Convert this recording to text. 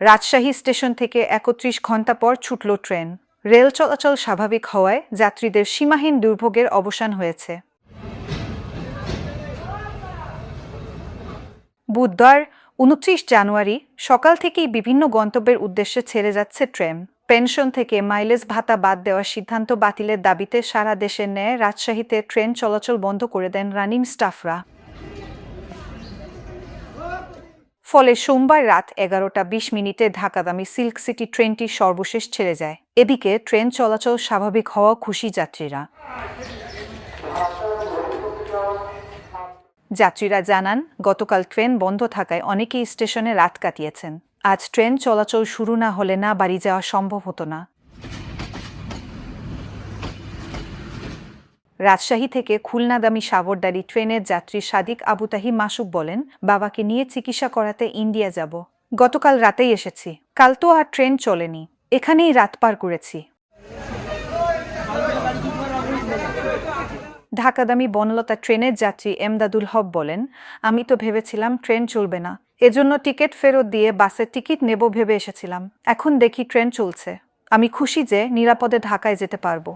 Rajshahi station থেকে ৩১ ঘণ্টা পর ছুটল ট্রেন। রেল চলাচল স্বাভাবিক হওয়ায় যাত্রীদের সীমাহীন দুর্ভোগের অবসান হয়েছে। বুধবার ২৯ জানুয়ারি সকাল থেকেই বিভিন্ন গন্তব্যের উদ্দেশ্যে ছেড়ে যাচ্ছে ট্রেন। পেনশন থেকে মাইলেজ ভাতা বাদ দেওয়ার সিদ্ধান্ত বাতিলের দাবিতে সারা দেশের ন্যায় রাজশাহীতে ট্রেন চলাচল বন্ধ করে দেন রানিং স্টাফরা। ফলে সোমবার রাত ১১টা ২০ ঢাকাগামী সিল্ক সিটি ট্রেনটি সর্বশেষ ছেড়ে যায়। এদিকে ট্রেন চলাচল স্বাভাবিক হওয়া খুশি যাত্রীরা। যাত্রীরা জানান, গতকাল ট্রেন বন্ধ থাকায় অনেকেই স্টেশনে রাত কাটিয়েছেন। আজ ট্রেন চলাচল শুরু না হলে না বাড়ি যাওয়া সম্ভব হতো না। রাজশাহী থেকে খুলনাগামী সাগরদাড়ি ট্রেনের যাত্রী সাদিক আবুতাহি মাসুক বলেন, বাবাকে নিয়ে চিকিৎসা করাতে ইন্ডিয়া যাব। গতকাল রাতেই এসেছি, কাল তো আর ট্রেন চলেনি, এখানেই রাত পার করেছি। ঢাকাগামী বনলতা ট্রেনের যাত্রী এমদাদুল হক বলেন, আমি তো ভেবেছিলাম ট্রেন চলবে না, এজন্য টিকিট ফেরত দিয়ে বাসের টিকিট নেব ভেবে এসেছিলাম। এখন দেখি ট্রেন চলছে, আমি খুশি যে নিরাপদে ঢাকায় যেতে পারবো।